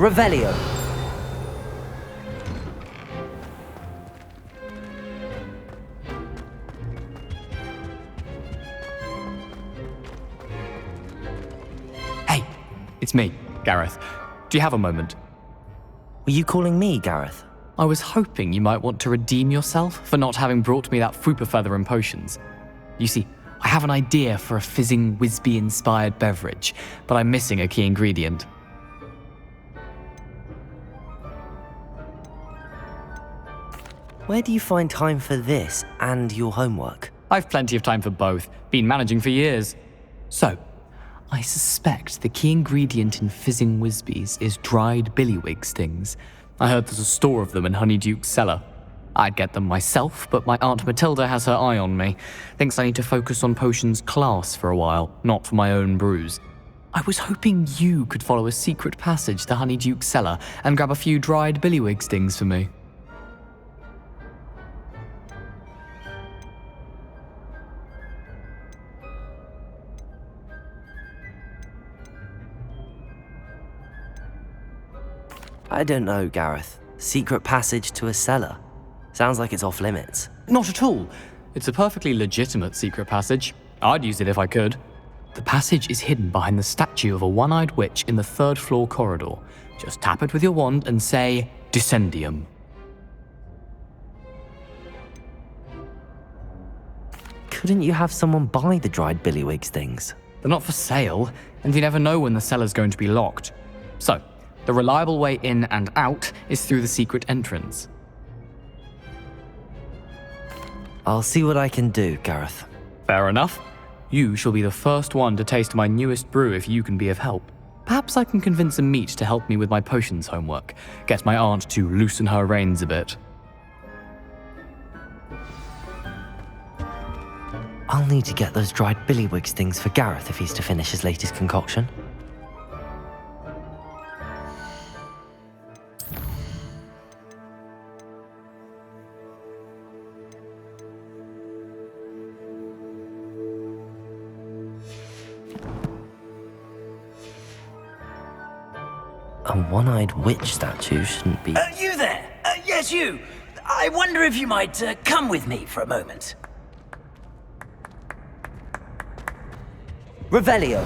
Revelio. Hey, it's me, Gareth. Do you have a moment? Were you calling me, Gareth? I was hoping you might want to redeem yourself for not having brought me that Fupa Feather and potions. You see, I have an idea for a fizzing Whizbee-inspired beverage, but I'm missing a key ingredient. Where do you find time for this and your homework? I've plenty of time for both, been managing for years. So, I suspect the key ingredient in fizzing Whizbees is dried billywig stings. I heard there's a store of them in Honeyduke's cellar. I'd get them myself, but my Aunt Matilda has her eye on me. Thinks I need to focus on potions class for a while, not for my own brews. I was hoping you could follow a secret passage to Honeyduke's cellar and grab a few dried billywig stings for me. I don't know, Gareth. Secret passage to a cellar. Sounds like it's off limits. Not at all. It's a perfectly legitimate secret passage. I'd use it if I could. The passage is hidden behind the statue of a one-eyed witch in the third-floor corridor. Just tap it with your wand and say, Descendium. Couldn't you have someone buy the dried billywig stings? They're not for sale, and you never know when the cellar's going to be locked. So, the reliable way in and out is through the secret entrance. I'll see what I can do, Gareth. Fair enough. You shall be the first one to taste my newest brew if you can be of help. Perhaps I can convince a meat to help me with my potions homework. Get my aunt to loosen her reins a bit. I'll need to get those dried billywig stings for Gareth if he's to finish his latest concoction. A one-eyed witch statue shouldn't be... You there? Yes, you. I wonder if you might come with me for a moment. Revelio.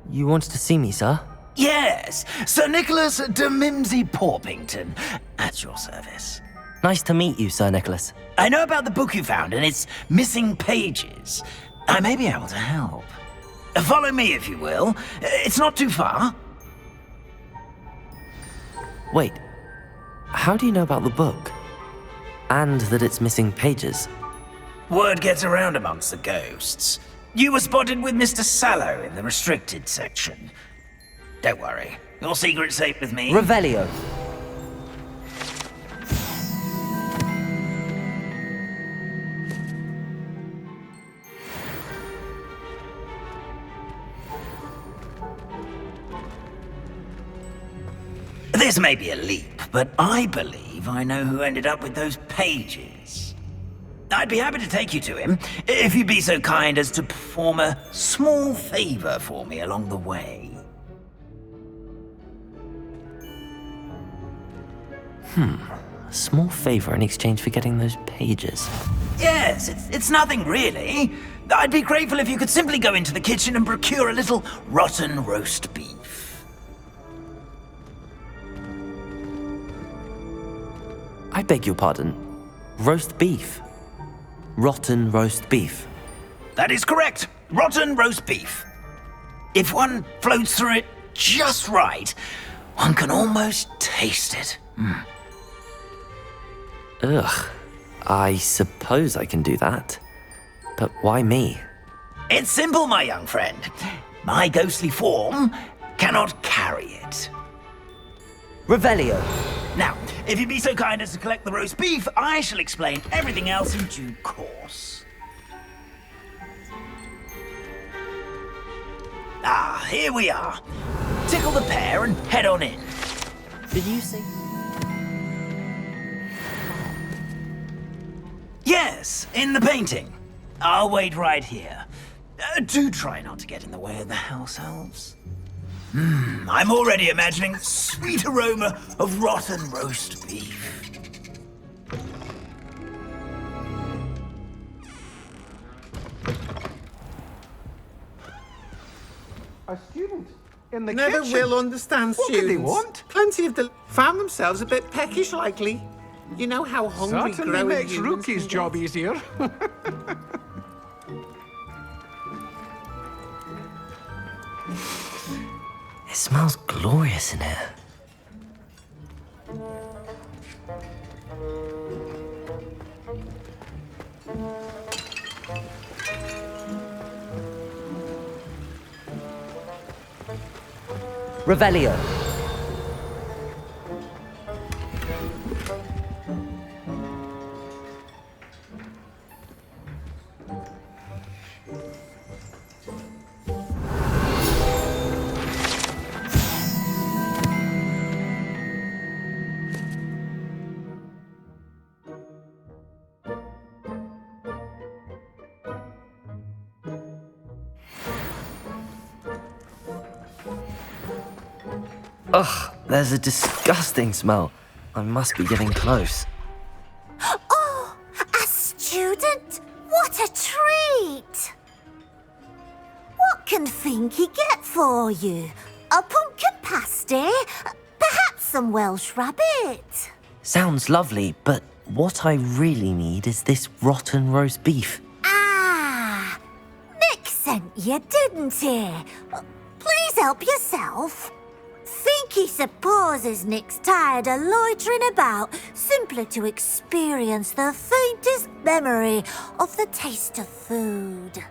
You wanted to see me, sir? Yes, Sir Nicholas de Mimsy Porpington, at your service. Nice to meet you, Sir Nicholas. I know about the book you found and its missing pages. I may be able to help. Follow me, if you will. It's not too far. Wait, how do you know about the book? And that it's missing pages? Word gets around amongst the ghosts. You were spotted with Mr. Sallow in the restricted section. Don't worry, your secret's safe with me. Revelio. This may be a leap, but I believe I know who ended up with those pages. I'd be happy to take you to him, if you'd be so kind as to perform a small favor for me along the way. A small favor in exchange for getting those pages. Yes, it's nothing really. I'd be grateful if you could simply go into the kitchen and procure a little rotten roast beef. I beg your pardon. Roast beef. Rotten roast beef. That is correct. Rotten roast beef. If one floats through it just right, one can almost taste it. Ugh. I suppose I can do that. But why me? It's simple, my young friend. My ghostly form cannot carry it. Revelio. Now, if you'd be so kind as to collect the roast beef, I shall explain everything else in due course. Ah, here we are. Tickle the pear and head on in. Did you say... Yes, in the painting. I'll wait right here. Do try not to get in the way of the house elves. I'm already imagining sweet aroma of rotten roast beef. A student in the Never kitchen. will understand What students. do they want? Plenty of them found themselves a bit peckish likely. You know how hungry Certainly growing makes humans Rookie's can job get. easier. It smells glorious in here. Revelio. Ugh, there's a disgusting smell. I must be getting close. Oh, a student? What a treat! What can Finky get for you? A pumpkin pasty? Perhaps some Welsh rabbit? Sounds lovely, but what I really need is this rotten roast beef. Ah, Nick sent you, didn't he? Please help yourself. Finky supposes Nick's tired of loitering about simply to experience the faintest memory of the taste of food.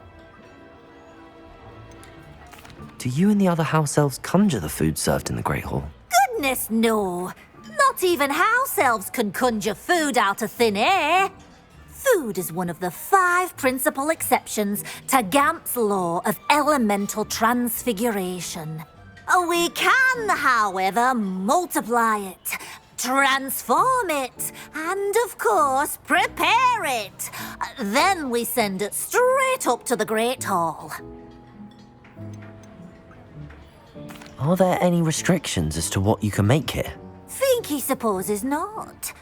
Do you and the other house elves conjure the food served in the Great Hall? Goodness, no. Not even house elves can conjure food out of thin air. Food is one of the 5 principal exceptions to Gamp's law of elemental transfiguration. We can, however, multiply it, transform it, and, of course, prepare it. Then we send it straight up to the Great Hall. Are there any restrictions as to what you can make here? Finky supposes not.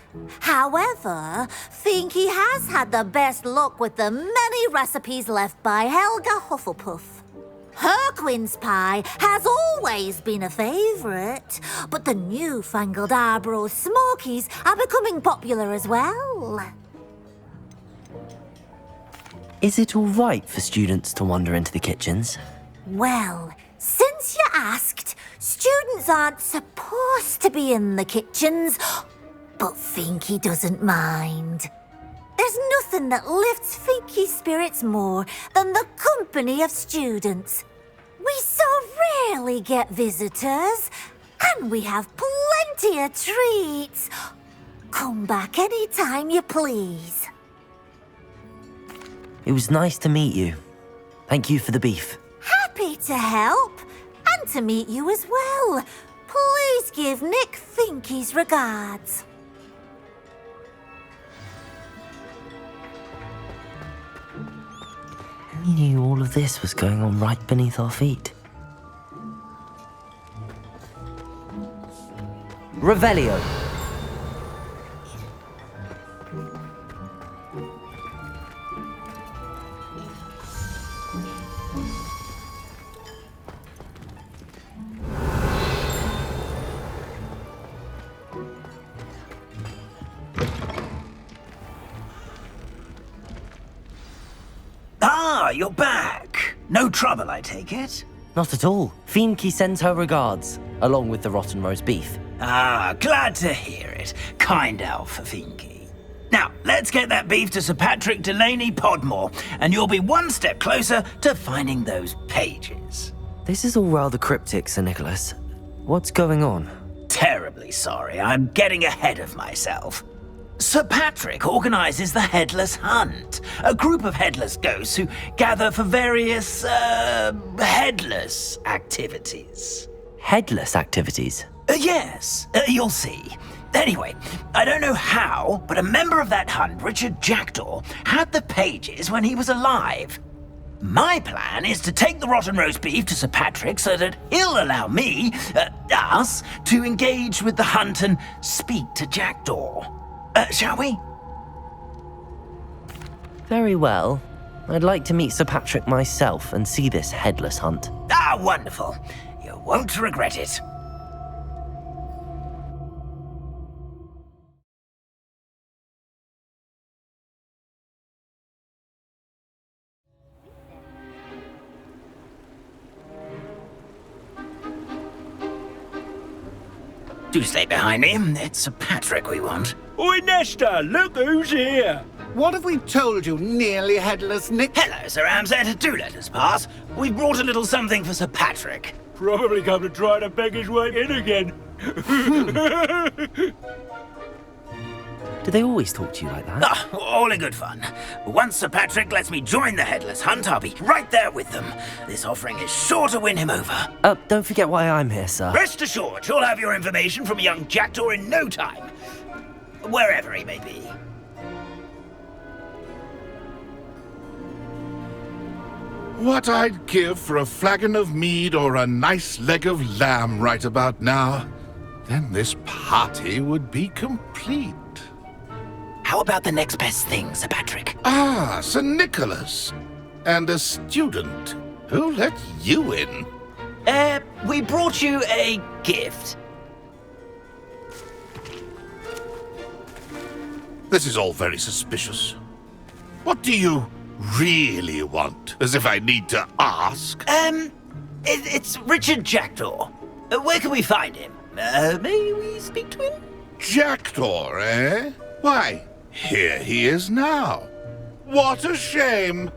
However, Finky has had the best luck with the many recipes left by Helga Hufflepuff. Her quince pie has always been a favourite, but the newfangled Arbroath Smokies are becoming popular as well. Is it all right for students to wander into the kitchens? Well, since you asked, students aren't supposed to be in the kitchens, but Finky doesn't mind. There's nothing that lifts Finky's spirits more than the company of students. We so rarely get visitors, and we have plenty of treats. Come back any time you please. It was nice to meet you. Thank you for the beef. Happy to help, and to meet you as well. Please give Nick Finky's regards. We knew all of this was going on right beneath our feet. Revelio. Ah, you're back. No trouble, I take it? Not at all. Fienke sends her regards, along with the rotten roast beef. Ah, glad to hear it. Kind elf, Finky. Now, let's get that beef to Sir Patrick Delaney Podmore, and you'll be one step closer to finding those pages. This is all rather cryptic, Sir Nicholas. What's going on? Terribly sorry, I'm getting ahead of myself. Sir Patrick organises the Headless Hunt, a group of headless ghosts who gather for various, headless activities. Headless activities? Yes, you'll see. Anyway, I don't know how, but a member of that hunt, Richard Jackdaw, had the pages when he was alive. My plan is to take the rotten roast beef to Sir Patrick so that he'll allow me, us, to engage with the hunt and speak to Jackdaw. Shall we? Very well. I'd like to meet Sir Patrick myself and see this headless hunt. Ah, wonderful. You won't regret it. Do stay behind me. It's Sir Patrick we want. Oi, Nesta, look who's here. What have we told you, nearly headless Nick? Hello, Sir Ramsed. Do let us pass. We brought a little something for Sir Patrick. Probably come to try to beg his way in again. Do they always talk to you like that? Ah, all in good fun. Once Sir Patrick lets me join the Headless Hunt, I'll be right there with them. This offering is sure to win him over. Don't forget why I'm here, sir. Rest assured, you'll have your information from young Jackdaw in no time. Wherever he may be. What I'd give for a flagon of mead or a nice leg of lamb right about now. Then this party would be complete. How about the next best thing, Sir Patrick? Ah, Sir Nicholas. And a student. Who let you in? We brought you a gift. This is all very suspicious. What do you really want? As if I need to ask. It's Richard Jackdaw. Where can we find him? May we speak to him? Jackdaw, eh? Why, here he is now. What a shame.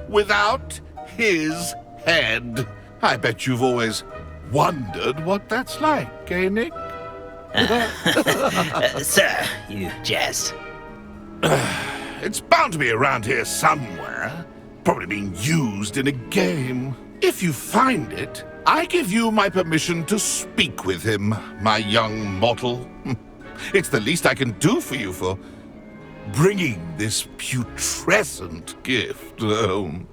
Without his head. I bet you've always wondered what that's like, eh, Nick? Sir, you jest. It's bound to be around here somewhere. Probably being used in a game. If you find it, I give you my permission to speak with him, my young mortal. It's the least I can do for you for bringing this putrescent gift home.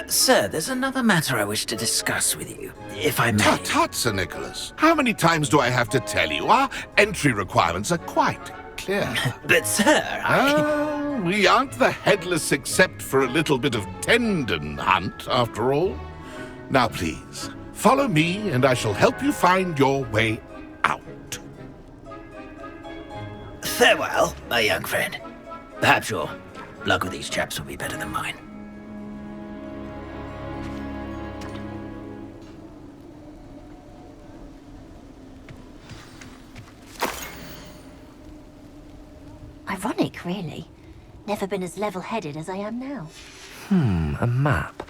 Sir, there's another matter I wish to discuss with you, if I may. Tut, tut, Sir Nicholas. How many times do I have to tell you? Our entry requirements are quite clear. But, sir, We aren't the headless except for a little bit of tendon hunt, after all. Now, please, follow me and I shall help you find your way out. Farewell, my young friend. Perhaps your luck with these chaps will be better than mine. Ironic, really. Never been as level-headed as I am now. A map.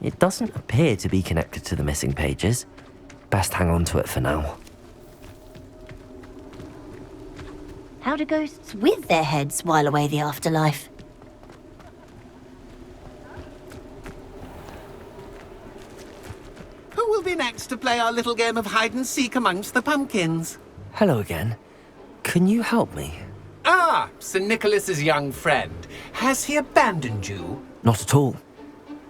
It doesn't appear to be connected to the missing pages. Best hang on to it for now. How do ghosts with their heads while away the afterlife? Who will be next to play our little game of hide-and-seek amongst the pumpkins? Hello again. Can you help me? Ah, Sir Nicholas's young friend. Has he abandoned you? Not at all.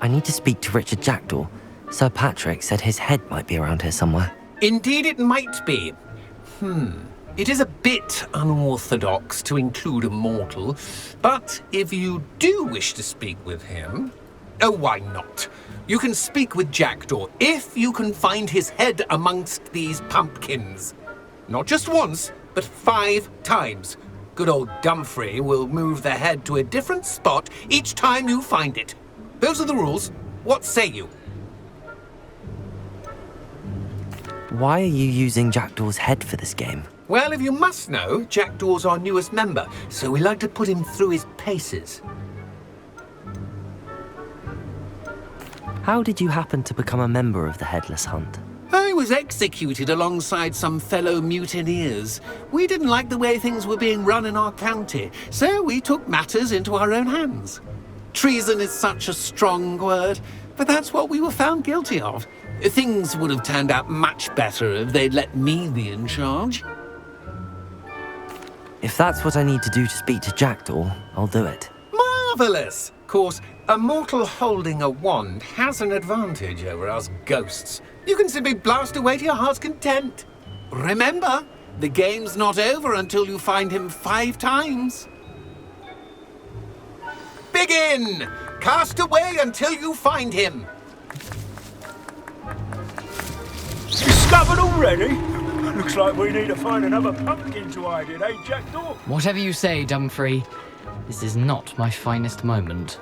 I need to speak to Richard Jackdaw. Sir Patrick said his head might be around here somewhere. Indeed it might be. It is a bit unorthodox to include a mortal, but if you do wish to speak with him... Oh, why not? You can speak with Jackdaw if you can find his head amongst these pumpkins. Not just once, but 5 times. Good old Dumfrey will move the head to a different spot each time you find it. Those are the rules. What say you? Why are you using Jackdaw's head for this game? Well, if you must know, Jackdaw's our newest member, so we like to put him through his paces. How did you happen to become a member of the Headless Hunt? I was executed alongside some fellow mutineers. We didn't like the way things were being run in our county, so we took matters into our own hands. Treason is such a strong word, but that's what we were found guilty of. Things would have turned out much better if they'd let me be in charge. If that's what I need to do to speak to Jackdaw, I'll do it. Marvellous! Of course, a mortal holding a wand has an advantage over us ghosts. You can simply blast away to your heart's content. Remember, the game's not over until you find him 5 times. Begin! Cast away until you find him. Discovered already? Looks like we need to find another pumpkin to hide in, eh, Jackdaw? Whatever you say, Dumfrey. This is not my finest moment.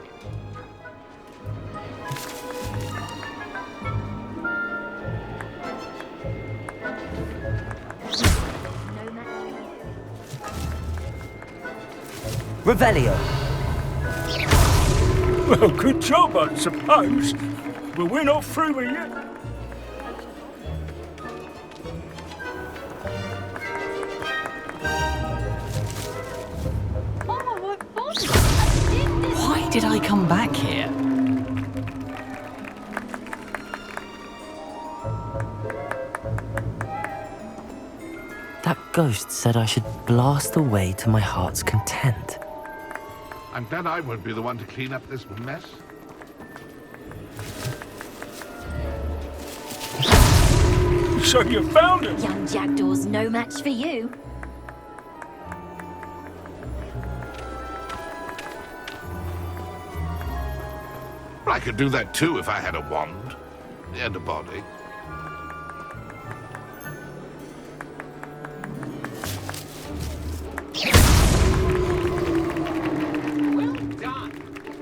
Revelio! Well, good job, I suppose. But we're not through with you. Why did I come back here? That ghost said I should blast away to my heart's content. I'm glad I won't be the one to clean up this mess. So you found it? Young Jackdaw's no match for you. I could do that too if I had a wand and a body. Well done.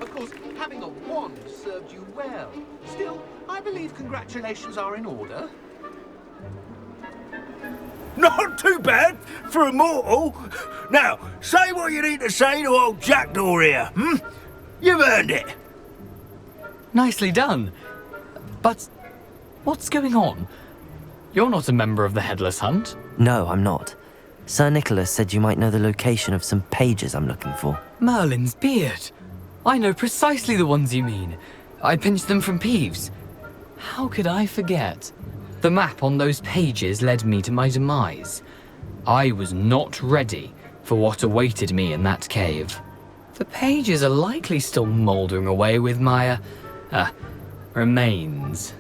Of course, having a wand served you well. Still, I believe congratulations are in order. Not too bad for a mortal. Now, say what you need to say to old Jackdaw here, hmm? You've earned it. Nicely done. But what's going on? You're not a member of the Headless Hunt. No, I'm not. Sir Nicholas said you might know the location of some pages I'm looking for. Merlin's beard. I know precisely the ones you mean. I pinched them from Peeves. How could I forget? The map on those pages led me to my demise. I was not ready for what awaited me in that cave. The pages are likely still mouldering away with my, remains.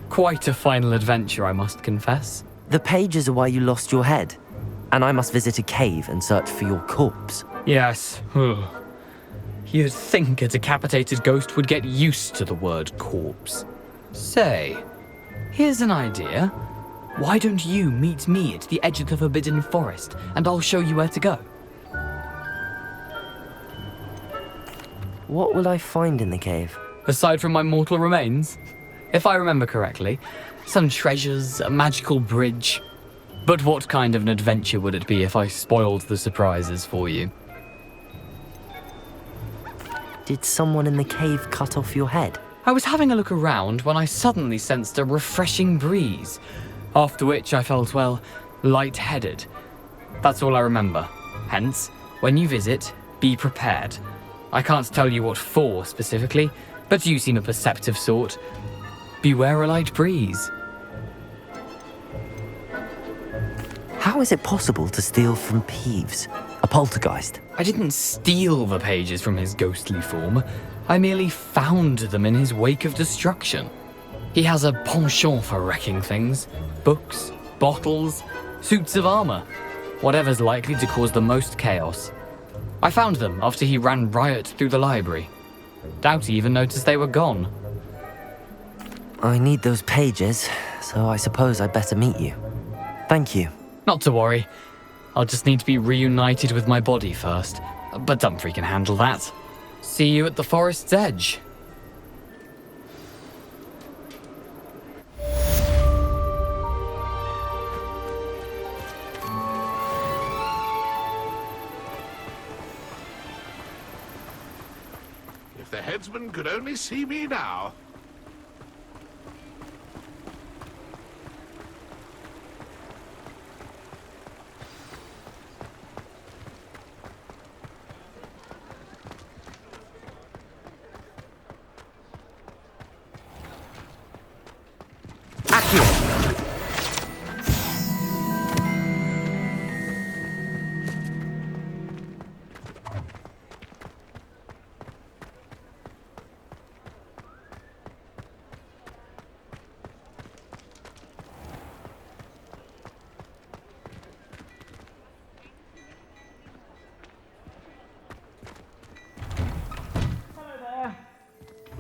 Quite a final adventure, I must confess. The pages are why you lost your head, and I must visit a cave and search for your corpse. Yes. You'd think a decapitated ghost would get used to the word corpse. Say, here's an idea. Why don't you meet me at the edge of the Forbidden Forest, and I'll show you where to go? What will I find in the cave? Aside from my mortal remains, if I remember correctly, some treasures, a magical bridge. But what kind of an adventure would it be if I spoiled the surprises for you? Did someone in the cave cut off your head? I was having a look around when I suddenly sensed a refreshing breeze, after which I felt, well, lightheaded. That's all I remember. Hence, when you visit, be prepared. I can't tell you what for specifically, but you seem a perceptive sort. Beware a light breeze. How is it possible to steal from Peeves, a poltergeist? I didn't steal the pages from his ghostly form. I merely found them in his wake of destruction. He has a penchant for wrecking things. Books, bottles, suits of armor. Whatever's likely to cause the most chaos. I found them after he ran riot through the library. Doubt he even noticed they were gone. I need those pages, so I suppose I'd better meet you. Thank you. Not to worry. I'll just need to be reunited with my body first. But Dumfrey can handle that. See you at the forest's edge. If the headsman could only see me now.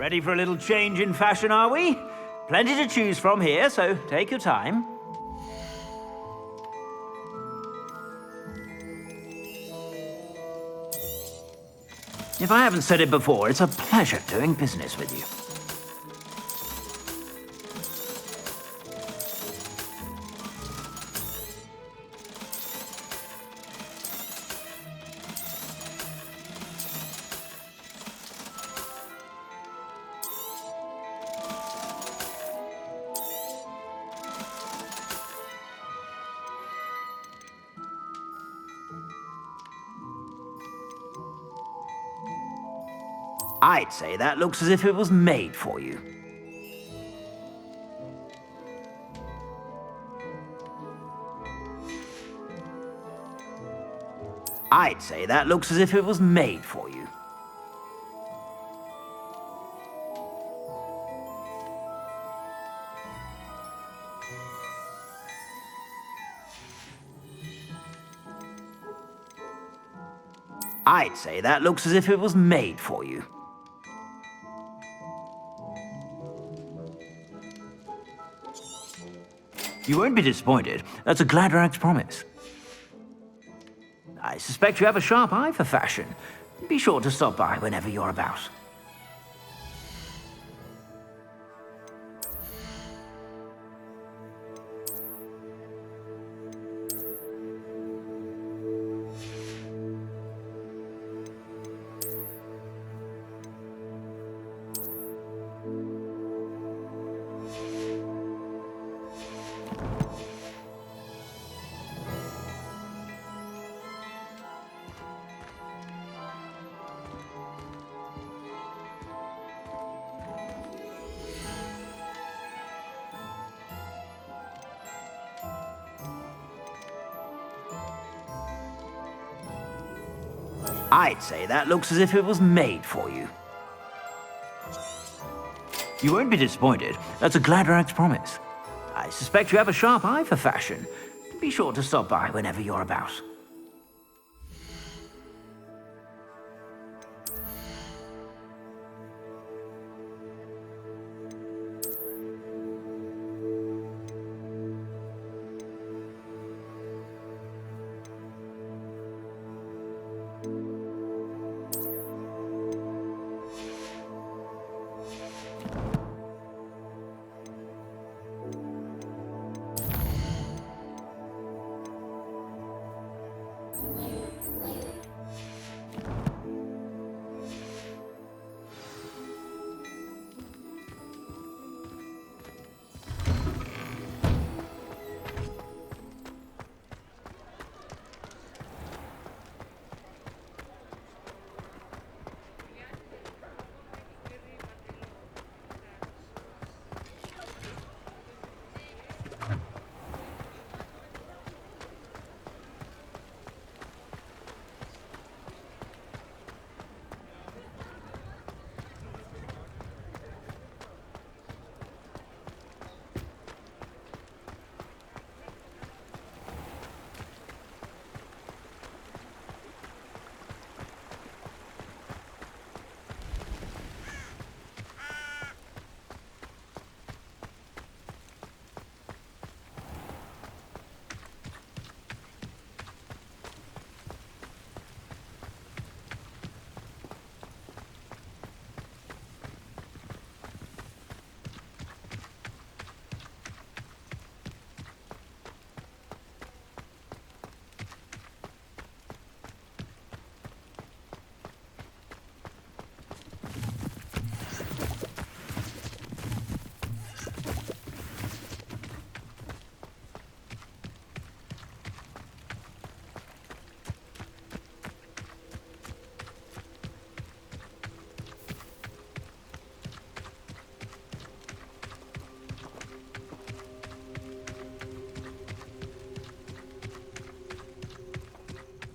Ready for a little change in fashion, are we? Plenty to choose from here, so take your time. If I haven't said it before, it's a pleasure doing business with you. I'd say that looks as if it was made for you. I'd say that looks as if it was made for you. I'd say that looks as if it was made for you. You won't be disappointed. That's a Gladrag's promise. I suspect you have a sharp eye for fashion. Be sure to stop by whenever you're about. I'd say that looks as if it was made for you. You won't be disappointed. That's a Gladrag's promise. I suspect you have a sharp eye for fashion. Be sure to stop by whenever you're about.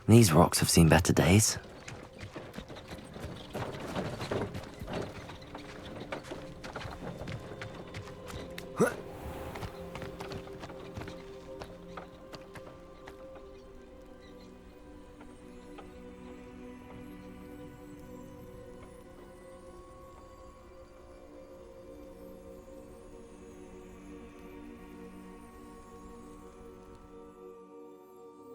These rocks have seen better days.